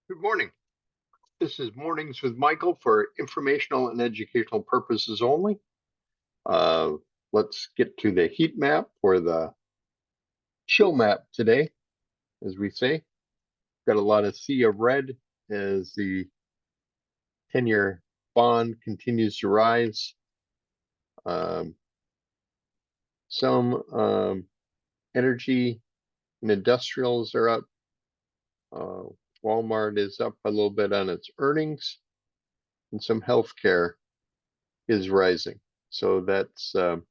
Good morning. This is Mornings with Michael for informational and educational purposes only. Uh, let's get to the heat map or the chill map today, as we say. Got a lot of sea of red as the 10-year bond continues to rise. Some energy and industrials are up. Walmart is up a little bit on its earnings, and some healthcare is rising. So that's kind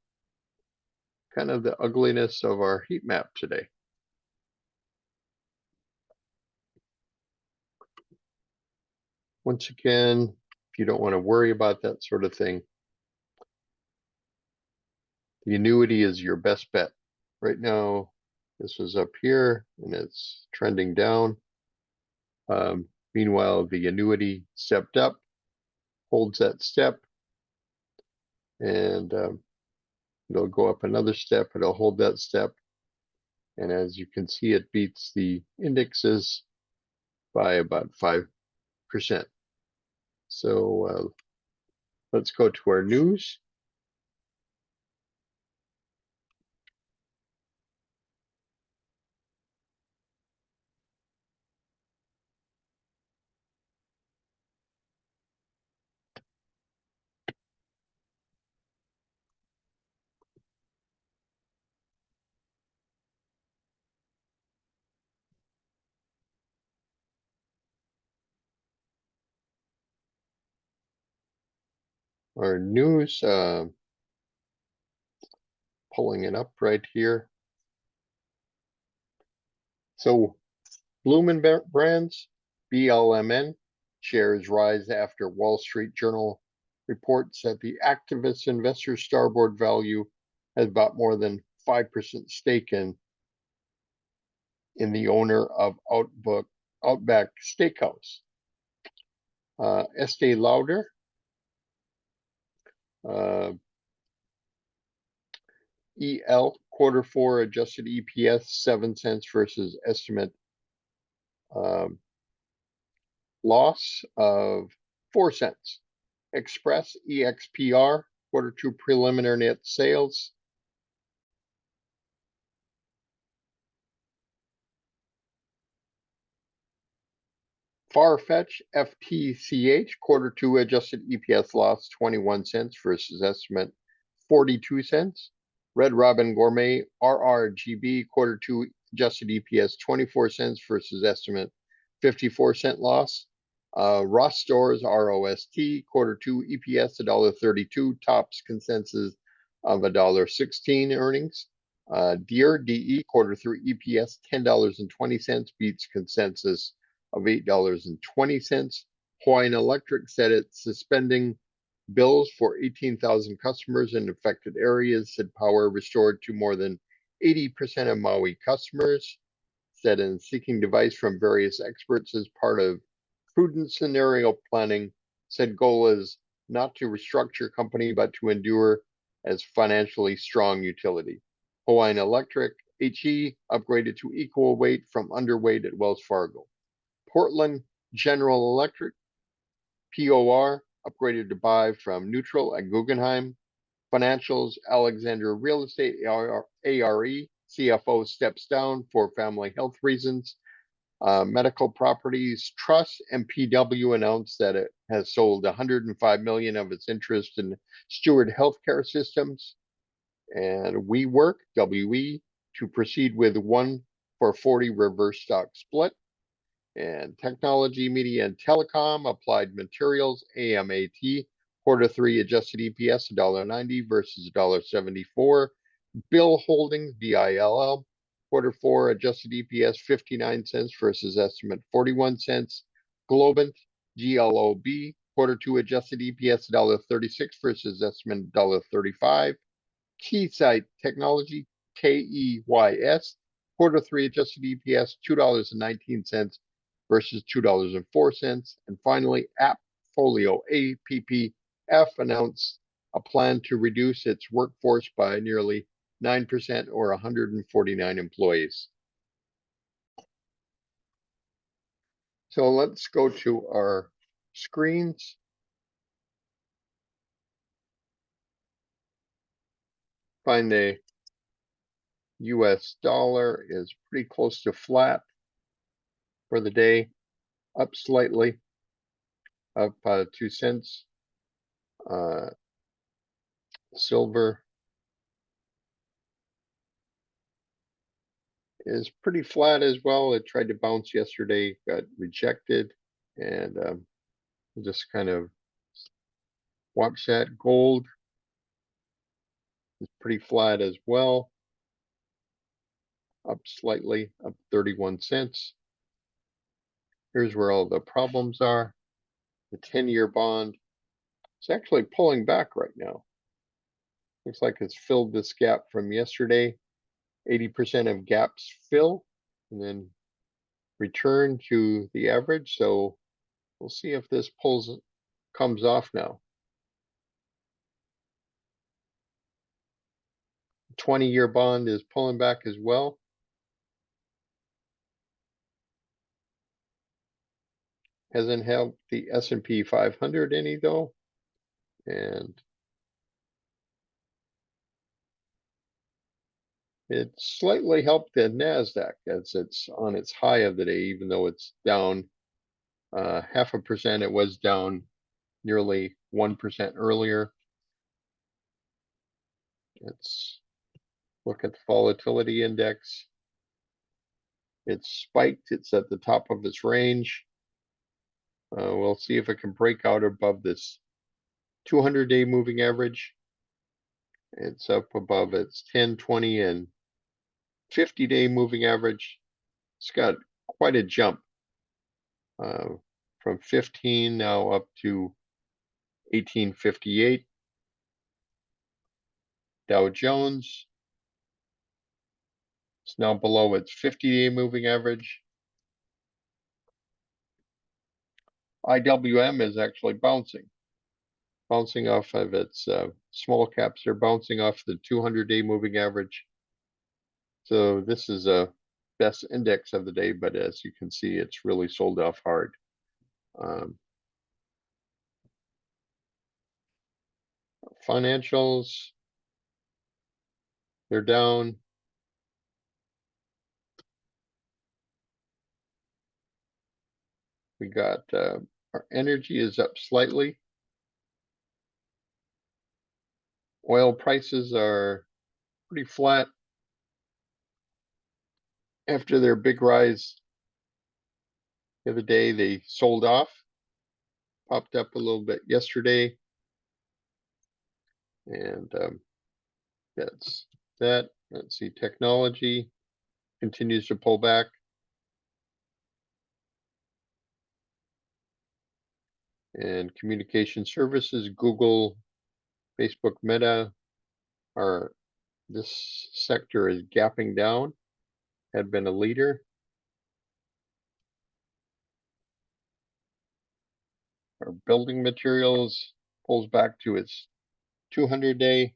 of the ugliness of our heat map today. Once again, if you don't want to worry about that sort of thing, the annuity is your best bet. Right now, this is up here and it's trending down. Meanwhile, the annuity stepped up, holds that step, and it'll go up another step, it'll hold that step. And as you can see, it beats the indexes by about 5%. So let's go to our news. Our news, pulling it up right here. So Bloomin' Brands, BLMN, shares rise after Wall Street Journal reports that the activist investor Starboard Value has bought more than 5% stake in the owner of Outback Steakhouse. Estee Lauder, EL Q4 adjusted EPS 7 cents versus estimate loss of 4 cents. Express EXPR Q2 preliminary net sales Farfetch FTCH Q2 adjusted EPS loss 21 cents versus estimate 42 cents. Red Robin Gourmet RRGB Q2 adjusted EPS 24 cents versus estimate 54-cent loss. Ross Stores ROST Q2 EPS $1.32 tops consensus of $1.16 earnings. Deere DE Q3 EPS $10.20 beats consensus of $8.20. Hawaiian Electric said it's suspending bills for 18,000 customers in affected areas, said power restored to more than 80% of Maui customers, said in seeking advice from various experts as part of prudent scenario planning, said goal is not to restructure company, but to endure as financially strong utility. Hawaiian Electric, HE, upgraded to equal weight from underweight at Wells Fargo. Portland General Electric, POR, upgraded to buy from neutral at Guggenheim. Financials, Alexandria Real Estate, ARE, CFO steps down for family health reasons. Medical Properties Trust, MPW, announced that it has sold $105 million of its interest in Steward Healthcare Systems. And WeWork, WE, to proceed with 1-for-40 reverse stock split. And Technology, Media, and Telecom, Applied Materials, AMAT, Q3 adjusted EPS $1.90 versus $1.74. Bill Holdings, BILL, Q4 adjusted EPS 59 cents versus estimate 41 cents. Globant, GLOB, Q2 adjusted EPS $1.36 versus estimate $1.35. Keysight Technology, KEYS, Q3 adjusted EPS $2.19 versus $2.04. And finally, Appfolio, APPF, announced a plan to reduce its workforce by nearly 9% or 149 employees. So let's go to our screens. Find the US dollar is pretty close to flat for the day, up slightly, up 2 cents. Silver is pretty flat as well. It tried to bounce yesterday, got rejected, and we'll just kind of watch that. Gold is pretty flat as well, up slightly, up 31 cents. Here's where all the problems are. The 10-year bond, it's actually pulling back right now. Looks like it's filled this gap from yesterday. 80% of gaps fill and then return to the average. So we'll see if this comes off now. 20-year bond is pulling back as well. Hasn't helped the S&P 500 any though. And it slightly helped the NASDAQ as it's on its high of the day, even though it's down 0.5%. It was down nearly 1% earlier. Let's look at the volatility index. It's spiked. It's at the top of its range. We'll see if it can break out above this 200-day moving average. It's up above its 10, 20, and 50-day moving average. It's got quite a jump from 15 now up to 1858. Dow Jones is now below its 50-day moving average. IWM is actually bouncing off of its small caps. They're bouncing off the 200-day moving average. So this is a best index of the day, but as you can see, it's really sold off hard. Financials, they're down. We got our energy is up slightly. Oil prices are pretty flat after their big rise the other day. They sold off, popped up a little bit yesterday, and that's that. Let's see, technology continues to pull back. And communication services, Google, Facebook, Meta, this sector is gapping down, had been a leader. Our building materials pulls back to its 200-day.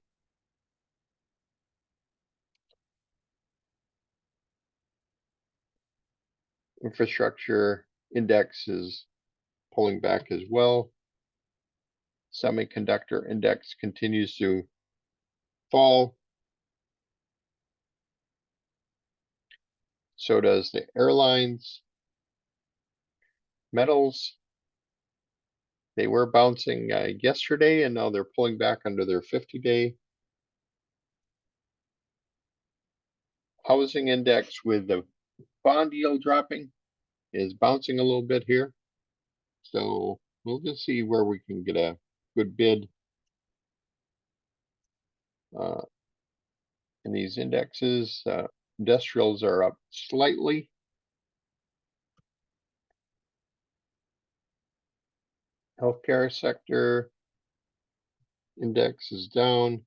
Infrastructure index is pulling back as well. Semiconductor index continues to fall. So does the airlines. Metals, they were bouncing yesterday, and now they're pulling back under their 50-day. Housing index, with the bond yield dropping, is bouncing a little bit here. So we'll just see where we can get a good bid in these indexes. Industrials are up slightly. Healthcare sector index is down.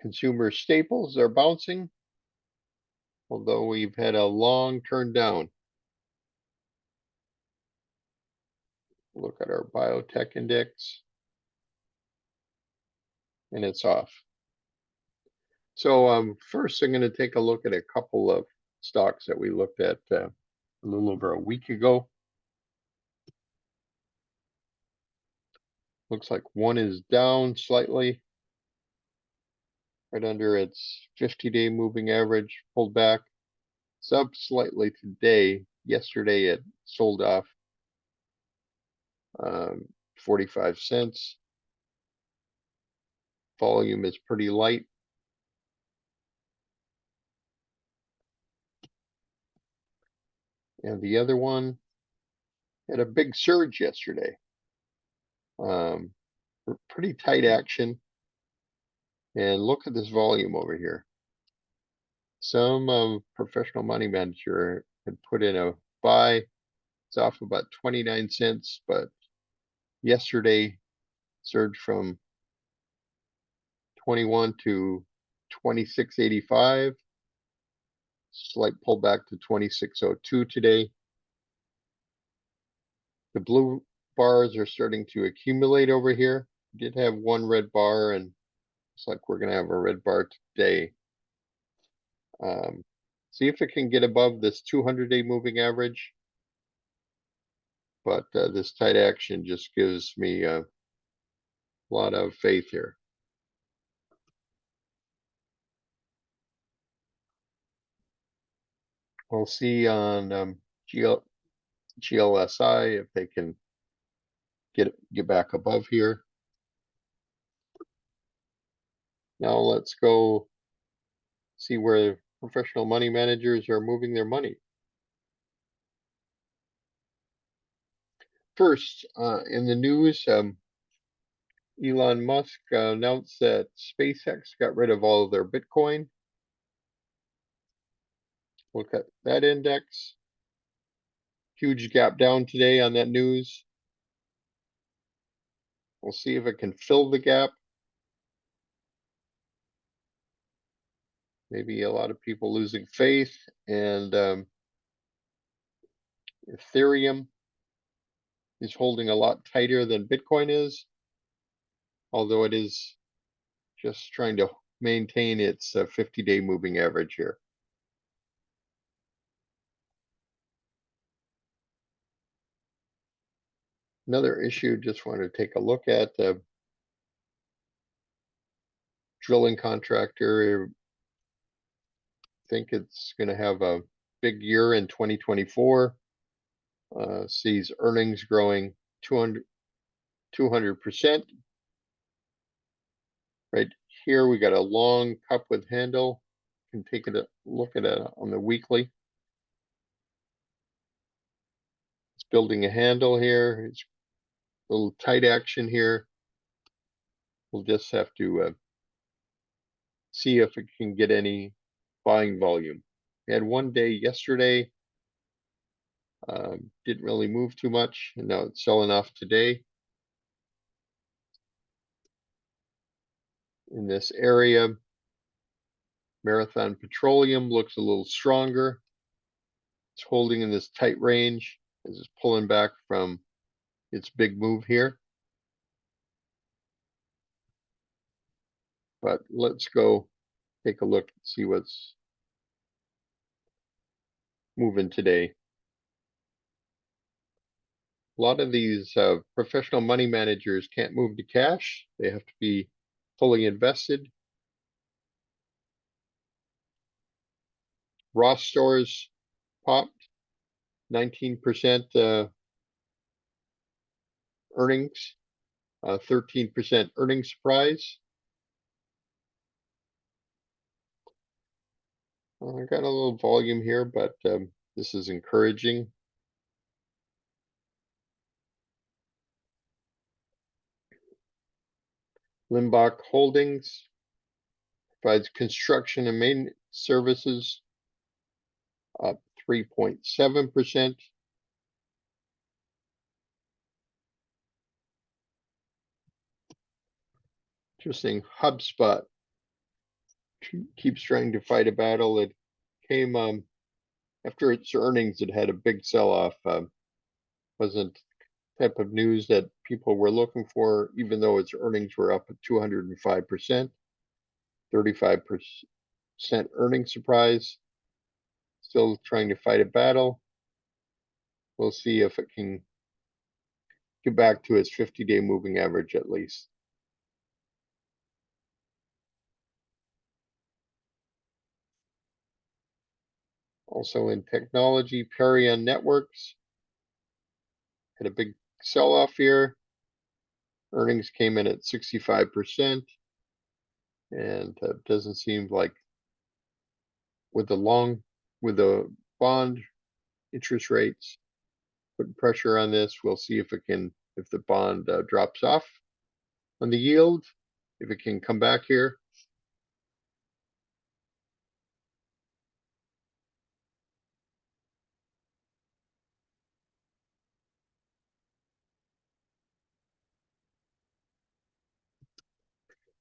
Consumer staples are bouncing, although we've had a long turn down. Look at our biotech index, and it's off. So first I'm going to take a look at a couple of stocks that we looked at a little over a week ago. Looks like one is down slightly, right under its 50-day moving average, pulled back. It's up slightly today. Yesterday it sold off 45 cents. Volume is pretty light. And the other one had a big surge yesterday. Pretty tight action. And look at this volume over here. Some professional money manager had put in a buy. It's off about 29 cents, but yesterday surged from 21 to 26.85. Slight pullback to 26.02 today. The blue bars are starting to accumulate over here. We did have one red bar, and looks like we're going to have a red bar today. See if it can get above this 200-day moving average. But this tight action just gives me a lot of faith here. We'll see on GLSI if they can get back above here. Now let's go see where professional money managers are moving their money. First, in the news, Elon Musk announced that SpaceX got rid of all of their Bitcoin. Look at that index. Huge gap down today on that news. We'll see if it can fill the gap. Maybe a lot of people losing faith, and Ethereum is holding a lot tighter than Bitcoin is, although it is just trying to maintain its 50-day moving average here. Another issue, just want to take a look at the drilling contractor. I think it's going to have a big year in 2024. Sees earnings growing 200%. Right here, we got a long cup with handle. You can take a look at it on the weekly. It's building a handle here. It's a little tight action here. We'll just have to see if it can get any buying volume. We had one day yesterday, didn't really move too much, and now it's selling off today. In this area, Marathon Petroleum looks a little stronger. It's holding in this tight range as it's pulling back from its big move here. But let's go take a look and see what's moving today. A lot of these professional money managers can't move to cash. They have to be fully invested. Ross Stores popped 19% earnings, 13% earnings surprise. I got a little volume here, but this is encouraging. Limbach Holdings provides construction and maintenance services, up 3.7%. Interesting. HubSpot keeps trying to fight a battle. It came after its earnings. It had a big sell-off. Wasn't the type of news that people were looking for, even though its earnings were up at 205%, 35% earnings surprise. still trying to fight a battle. We'll see if it can get back to its 50-day moving average at least. Also in technology, Perion Networks had a big sell-off here. Earnings came in at 65%, and doesn't seem like with the bond interest rates putting pressure on this. We'll see if the bond drops off on the yield, if it can come back here.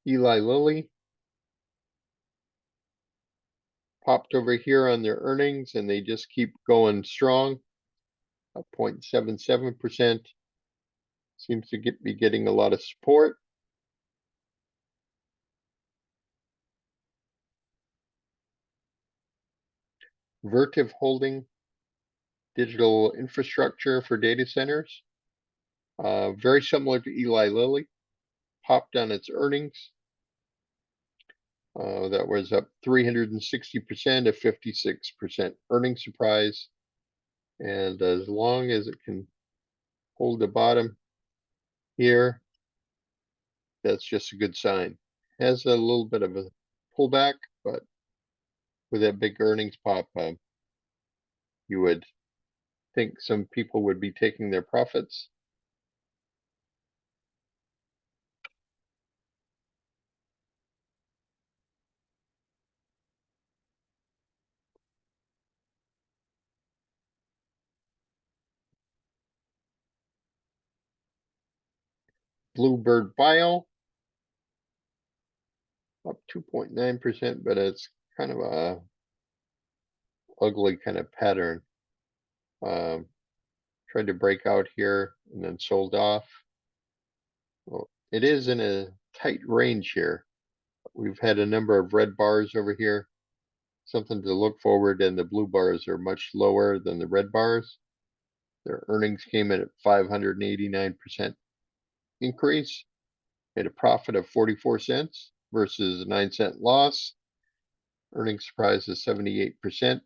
Eli Lilly popped over here on their earnings, and they just keep going strong. 0.77%. Seems to be getting a lot of support. Vertiv Holding, digital infrastructure for data centers. Very similar to Eli Lilly, popped on its earnings. That was up 360%, a 56% earnings surprise. And as long as it can hold the bottom here, that's just a good sign. Has a little bit of a pullback, but with that big earnings pop, you would think some people would be taking their profits. Bluebird Bio up 2.9%, but it's kind of a ugly kind of pattern. Tried to break out here and then sold off. Well, it is in a tight range here. We've had a number of red bars over here, something to look forward, and the blue bars are much lower than the red bars. Their earnings came in at 589% increase, made a profit of 44 cents versus a 9-cent loss. Earnings surprise is 78%.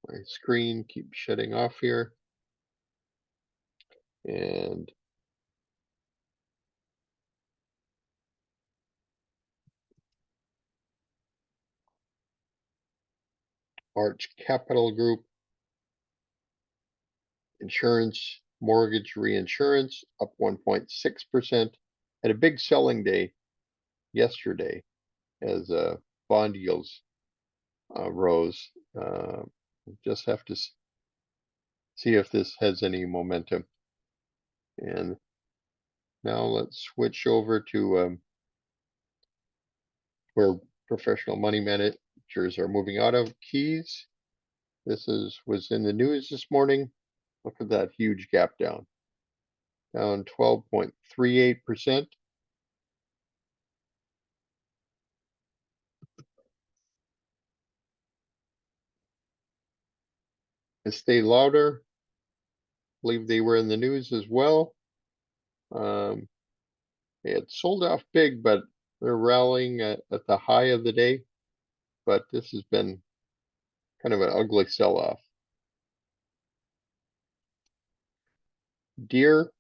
My screen keeps shutting off here. And Arch Capital Group, insurance, mortgage reinsurance up 1.6%. Had a big selling day yesterday as bond yields rose. Just have to see if this has any momentum. And now let's switch over to where professional money managers are moving out of. Keys. This was in the news this morning. Look at that huge gap down 12.38%. Estee Lauder, believe they were in the news as well. They had sold off big, but they're rallying at the high of the day. But this has been kind of an ugly sell-off. Deere,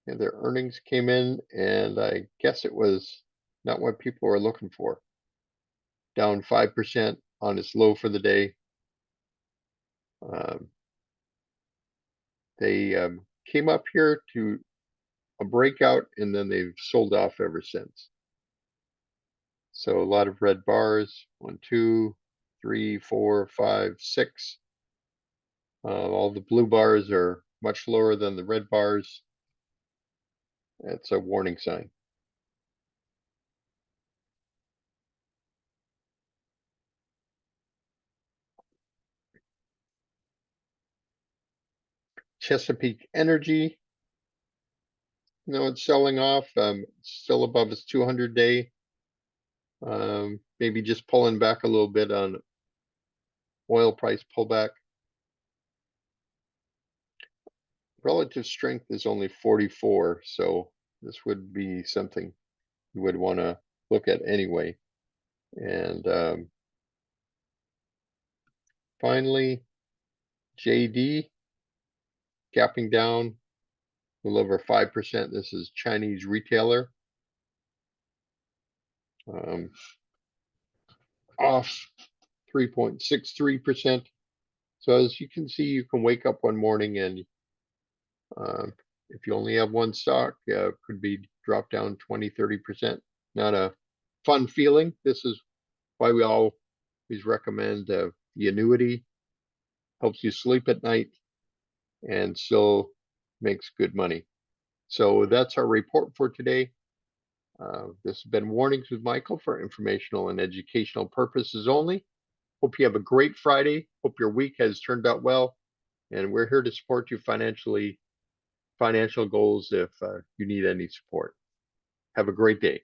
their earnings came in, and I guess it was not what people were looking for. Down 5% on its low for the day. They came up here to a breakout, and then they've sold off ever since. So a lot of red bars, 1, 2, 3, 4, 5, 6. All the blue bars are much lower than the red bars. That's a warning sign. Chesapeake Energy, it's selling off, still above its 200-day. Maybe just pulling back a little bit on oil price pullback. Relative strength is only 44, so this would be something you would want to look at anyway. And finally, JD gapping down a little over 5%. This is Chinese retailer. Off 3.63%. So as you can see, you can wake up one morning and if you only have one stock, could be dropped down 20-30%. Not a fun feeling. This is why we always recommend the annuity. Helps you sleep at night and still makes good money. So that's our report for today. This has been Warnings with Michael for informational and educational purposes only. Hope you have a great Friday. Hope your week has turned out well. And we're here to support you financial goals if you need any support. Have a great day.